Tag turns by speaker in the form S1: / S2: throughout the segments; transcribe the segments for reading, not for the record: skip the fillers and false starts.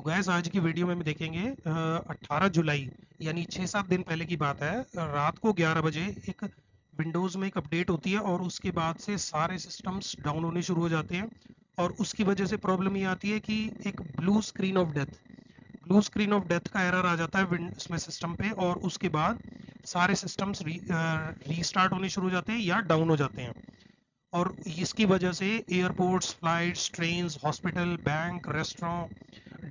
S1: Gas आज की video में हम देखेंगे 18 जुलाई यानी 6-7 दिन पहले की बात है। रात को 11 बजे एक विंडोज़ में एक अपडेट होती है और उसके बाद से सारे सिस्टम्स डाउन होने शुरू हो जाते हैं और उसकी वजह से प्रॉब्लम ये आती है कि एक ब्लू स्क्रीन ऑफ डेथ का एरर आ जाता है इसमें सिस्टम पे और उसके बाद सारे सिस्टम्स रीस्टार्ट होने शुरू हो जाते हैं या डाउन हो जाते हैं। और इसकी वजह से airports, flights, trains, hospital, bank, restaurant,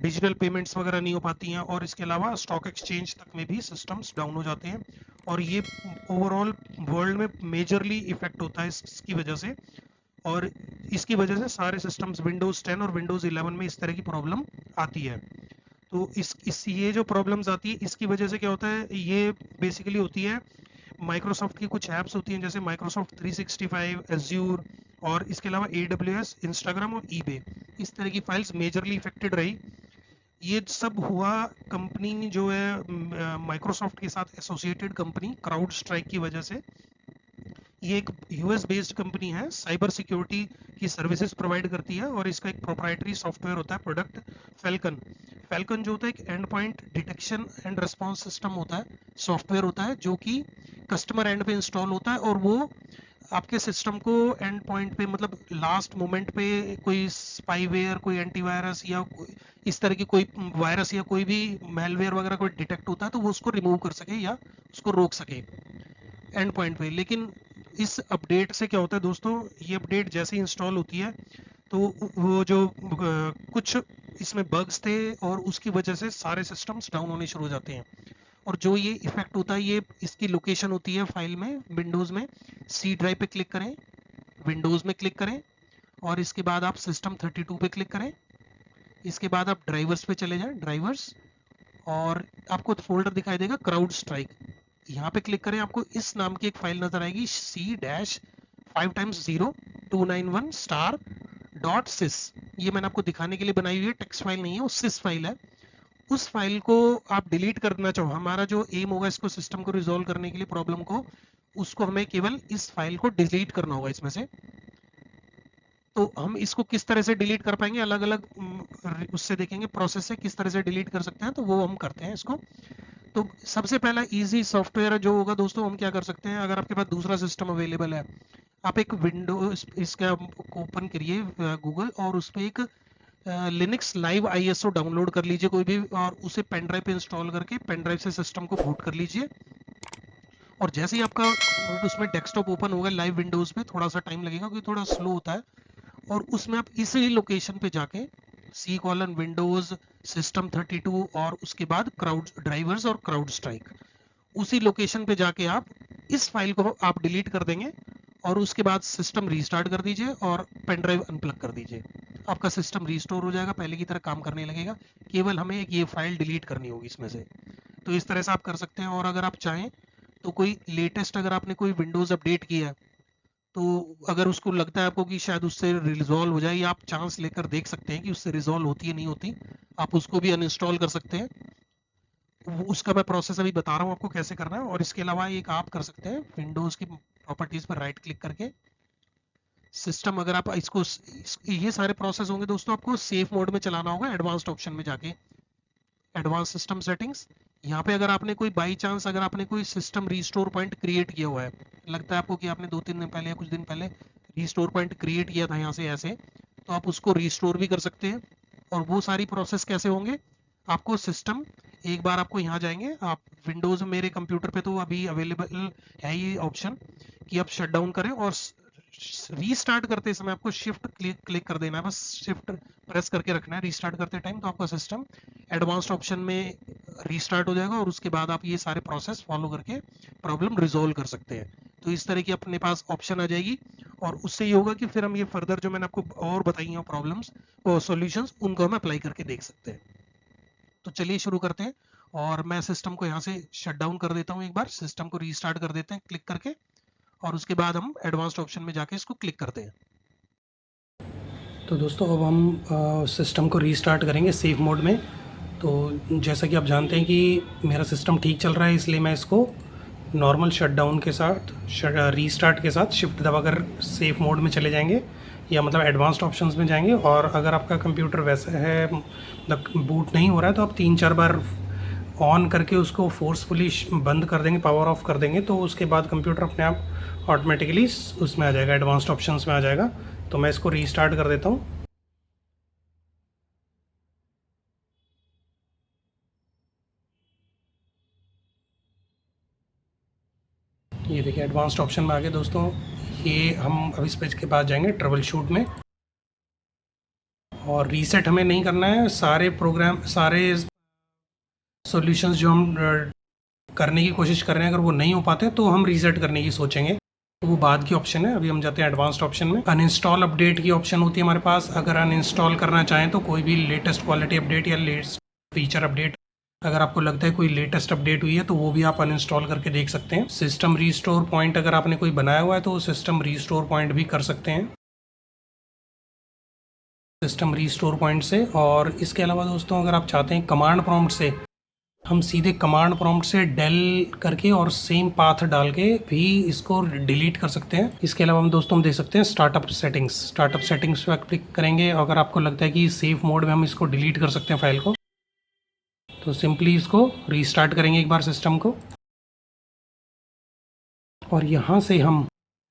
S1: digital payments वगैरह नहीं हो पाती हैं और इसके अलावा स्टॉक एक्सचेंज तक में भी सिस्टम्स डाउन हो जाते हैं और ये ओवरऑल वर्ल्ड में मेजरली इफेक्ट होता है इसकी वजह से। और इसकी वजह से सारे सिस्टम्स विंडोज़ 10 और विंडोज़ 11 में इस तरह की प्रॉब्लम आती है। तो इस ये जो प्रॉब्लम्स आती है इसकी वजह से क्या होता है, ये बेसिकली होती है माइक्रोसॉफ्ट की कुछ ऐप्स होती हैं जैसे माइक्रोसॉफ्ट 365, एज्यूर और इसके अलावा AWS, इंस्टाग्राम और ईबे। इस तरह की फाइल्स मेजरली इफेक्टेड रही। ये सब हुआ कंपनी जो है माइक्रोसॉफ्ट के साथ एसोसिएटेड कंपनी क्राउड स्ट्राइक की वजह से। ये एक यूएस बेस्ड कंपनी है, साइबर सिक्योरिटी की सर्विसेज प्रोवाइड करती है और इसका एक प्रोप्राइटरी सॉफ्टवेयर होता है प्रोडक्ट फैल्कन। फैल्कन जो होता है एक and point detection and response system होता है, सॉफ्टवेयर होता है जो कि कस्टमर एंड पे इंस्टॉल होता है और वो आपके सिस्टम को एंड पॉइंट पे मतलब लास्ट मोमेंट पे कोई स्पाईवेयर, कोई एंटीवायरस या इस तरह की कोई वायरस या कोई भी मेलवेयर वगैरह कोई डिटेक्ट होता है तो वो उसको रिमूव कर सके या उसको रोक सके एंड पॉइंट पे। लेकिन इस अपडेट से क्या होता है दोस्तों, ये अपडेट जैसे ही इंस्टॉल होती है तो वो जो कुछ इसमें बग्स थे और उसकी वजह से सारे सिस्टम्स डाउन होने शुरू हो जाते हैं। और जो ये इफेक्ट होता है ये इसकी लोकेशन होती है फाइल में, विंडोज़ में सी ड्राइव पे क्लिक करें, विंडोज़ में क्लिक करें और इसके बाद आप सिस्टम 32 पे क्लिक करें। इसके बाद आप ड्राइवर्स पे चले जाएं, ड्राइवर्स, और आपको फोल्डर दिखाई देगा क्राउड स्ट्राइक। यहाँ पे क्लिक करें, आपको इस नाम की एक फाइल नजर आएगी C-5x0.291*.sys। ये मैंने आपको दिखाने के लिए बनाई हुई है, टेक्स्ट फाइल नहीं है, वो सिस फाइल है। उस फाइल को आप डिलीट करना चाहो, हमारा जो एम होगा इसको सिस्टम को रिजोल्व करने के लिए प्रॉब्लम को, उसको हमें केवल इस फाइल को डिलीट करना होगा इसमें से। तो हम इसको किस तरह से डिलीट कर पाएंगे, अलग अलग उससे देखेंगे प्रोसेस से किस तरह से डिलीट कर सकते हैं, तो वो हम करते हैं इसको। तो सबसे पहला इजी सॉफ्टवेयर जो होगा दोस्तों, हम क्या कर सकते हैं, अगर आपके पास दूसरा सिस्टम अवेलेबल है, आप एक विंडोज इसका ओपन करिए गूगल और उस पर एक लिनक्स लाइव ISO डाउनलोड कर लीजिए कोई भी, और उसे पेन ड्राइव पे इंस्टॉल करके पेन ड्राइव से सिस्टम को बूट कर लीजिए। और जैसे ही आपका उसमें डेस्कटॉप ओपन होगा लाइव विंडोज पे, थोड़ा सा टाइम लगेगा क्योंकि थोड़ा स्लो होता है, और उसमें आप इसी लोकेशन पे जाके C:विंडोज सिस्टम 32 और उसके बाद क्राउड ड्राइवर्स और क्राउड स्ट्राइक, उसी लोकेशन पे जाके आप इस फाइल को आप डिलीट कर देंगे और उसके बाद सिस्टम रीस्टार्ट कर दीजिए और पेन ड्राइव अनप्लग कर दीजिए। आपका सिस्टम रीस्टोर हो जाएगा, पहले की तरह काम करने लगेगा, केवल हमें एक ये फाइल डिलीट करनी होगी इसमें से। तो इस तरह से आप कर सकते हैं। और अगर आप चाहें तो कोई लेटेस्ट, अगर आपने कोई विंडोज़ अपडेट किया है तो अगर उसको लगता है आपको कि शायद उससे रिजॉल्व हो जाए, या आप चांस लेकर देख सकते हैं कि उससे रिजॉल्व होती है नहीं होती, आप उसको भी अनइंस्टॉल कर सकते हैं। उसका मैं प्रोसेस अभी बता रहा हूँ आपको कैसे करना है। और इसके अलावा एक आप कर सकते हैं, विंडोज़ की प्रॉपर्टीज़ पर राइट क्लिक करके सिस्टम, अगर आप इसको ये सारे प्रोसेस होंगे दोस्तों, आपको सेफ मोड में चलाना होगा एडवांस्ड ऑप्शन में जाके, एडवांस सिस्टम सेटिंग्स। यहाँ पे अगर आपने कोई बाई चांस, अगर आपने कोई सिस्टम रीस्टोर पॉइंट क्रिएट किया हुआ है, लगता है आपको कि आपने 2-3 दिन पहले या कुछ दिन पहले रीस्टोर पॉइंट क्रिएट किया था यहाँ से ऐसे, तो आप उसको रीस्टोर भी कर सकते हैं। और वो सारी प्रोसेस कैसे होंगे, आपको सिस्टम, एक बार आपको यहाँ जाएंगे आप विंडोज़, मेरे कंप्यूटर पे तो अभी अवेलेबल है ये ऑप्शन कि आप शट डाउन करें और रीस्टार्ट करते समय आपको शिफ्ट क्लिक कर देना है, बस शिफ्ट प्रेस करके रखना है रीस्टार्ट करते टाइम, तो आपका सिस्टम एडवांस्ड ऑप्शन में रीस्टार्ट हो जाएगा और उसके बाद आप ये सारे प्रोसेस फॉलो करके प्रॉब्लम रिजोल्व कर सकते हैं। तो इस तरह की अपने पास ऑप्शन आ जाएगी और उससे ये होगा कि फिर हम ये फर्दर जो मैंने आपको और बताई हैं प्रॉब्लम्स और सॉल्यूशंस, उनको हम अप्लाई करके देख सकते हैं। तो चलिए शुरू करते हैं। और मैं सिस्टम को यहाँ से शट डाउन कर देता हूँ, एक बार सिस्टम को रीस्टार्ट कर देते हैं क्लिक करके, और उसके बाद हम एडवांस्ड ऑप्शन में जाके इसको क्लिक करते हैं। तो दोस्तों अब हम सिस्टम को रीस्टार्ट करेंगे सेफ मोड में। तो जैसा कि आप जानते हैं कि मेरा सिस्टम ठीक चल रहा है, इसलिए मैं इसको नॉर्मल शटडाउन के साथ रीस्टार्ट के साथ शिफ्ट दबाकर सेफ मोड में चले जाएंगे। या मतलब एडवांस्ड ऑप्शंस में जाएंगे, और अगर आपका कंप्यूटर वैसा है मतलब बूट नहीं हो रहा है, तो आप 3-4 बार ऑन करके उसको फोर्सफुली बंद कर देंगे, पावर ऑफ कर देंगे, तो उसके बाद कंप्यूटर अपने आप ऑटोमेटिकली उसमें आ जाएगा, एडवांस्ड ऑप्शंस में आ जाएगा। तो मैं इसको रीस्टार्ट कर देता हूँ। ये देखिए एडवांस्ड ऑप्शन में आ गए दोस्तों। ये हम अब इस पेज के बाद जाएंगे ट्रबल शूट में, और रीसेट हमें नहीं करना है। सारे प्रोग्राम, सारे सॉल्यूशंस जो हम करने की कोशिश कर रहे हैं, अगर वो नहीं हो पाते तो हम रीसेट करने की सोचेंगे, तो वो बाद की ऑप्शन है। अभी हम जाते हैं एडवांस्ड ऑप्शन में। अनइंस्टॉल अपडेट की ऑप्शन होती है हमारे पास। अगर अनइंस्टॉल करना चाहें तो कोई भी लेटेस्ट क्वालिटी अपडेट या लेटेस्ट फीचर अपडेट, अगर आपको लगता है कोई लेटेस्ट अपडेट हुई है तो वो भी आप अनइंस्टॉल करके देख सकते हैं। सिस्टम रीस्टोर पॉइंट अगर आपने कोई बनाया हुआ है तो सिस्टम रीस्टोर पॉइंट भी कर सकते हैं सिस्टम रीस्टोर पॉइंट से। और इसके अलावा दोस्तों, अगर आप चाहते हैं कमांड प्रॉम्प्ट से, हम सीधे कमांड प्रॉम्प्ट से डेल करके और सेम पाथ डाल के भी इसको डिलीट कर सकते हैं। इसके अलावा हम दोस्तों हम देख सकते हैं स्टार्टअप सेटिंग्स। स्टार्टअप सेटिंग्स पे क्लिक करेंगे, अगर आपको लगता है कि सेफ मोड में हम इसको डिलीट कर सकते हैं फाइल को, तो सिंपली इसको रीस्टार्ट करेंगे एक बार सिस्टम को। और यहाँ से हम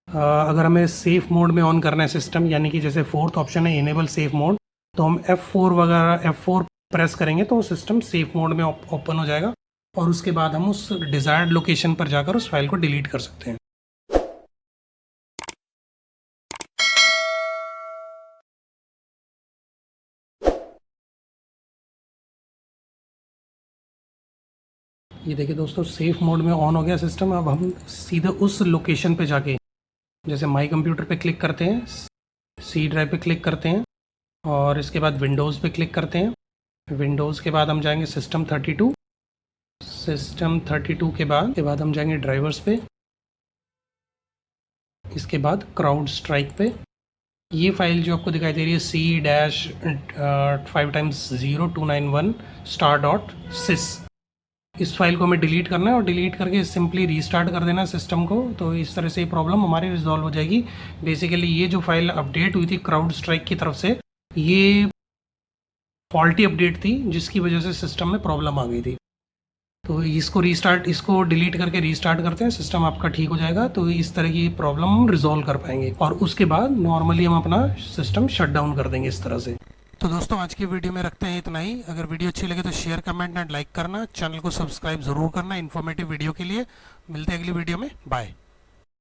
S1: अगर हमें सेफ मोड में ऑन करना है सिस्टम, यानी कि जैसे फोर्थ ऑप्शन है इनेबल सेफ मोड, तो हम F4 वगैरह F4 प्रेस करेंगे तो सिस्टम सेफ मोड में ओपन हो जाएगा, और उसके बाद हम उस डिज़ायर्ड लोकेशन पर जाकर उस फाइल को डिलीट कर सकते हैं। ये देखिए दोस्तों, सेफ मोड में ऑन हो गया सिस्टम। अब हम सीधे उस लोकेशन पे जाके, जैसे माई कंप्यूटर पे क्लिक करते हैं, सी ड्राइव पे क्लिक करते हैं, और इसके बाद विंडोज़ पे क्लिक करते हैं। विंडोज़ के बाद हम जाएंगे सिस्टम 32। सिस्टम 32 के बाद हम जाएंगे ड्राइवर्स पे, इसके बाद क्राउड स्ट्राइक पे। ये फाइल जो आपको दिखाई दे रही है C-5x0291 star.sys, इस फाइल को हमें डिलीट करना है, और डिलीट करके सिंपली रीस्टार्ट कर देना सिस्टम को। तो इस तरह से ये प्रॉब्लम हमारी रिजॉल्व हो जाएगी। बेसिकली ये जो फाइल अपडेट हुई थी क्राउड स्ट्राइक की तरफ से, ये फॉल्टी अपडेट थी जिसकी वजह से सिस्टम में प्रॉब्लम आ गई थी। तो इसको डिलीट करके रीस्टार्ट करते हैं, सिस्टम आपका ठीक हो जाएगा। तो इस तरह की प्रॉब्लम हम रिजॉल्व कर पाएंगे, और उसके बाद नॉर्मली हम अपना सिस्टम शट डाउन कर देंगे इस तरह से। तो दोस्तों आज की वीडियो में रखते हैं इतना ही। अगर वीडियो अच्छी लगे तो शेयर, कमेंट एंड लाइक करना, चैनल को सब्सक्राइब जरूर करना इन्फॉर्मेटिव वीडियो के लिए। मिलते हैं अगली वीडियो में, बाय।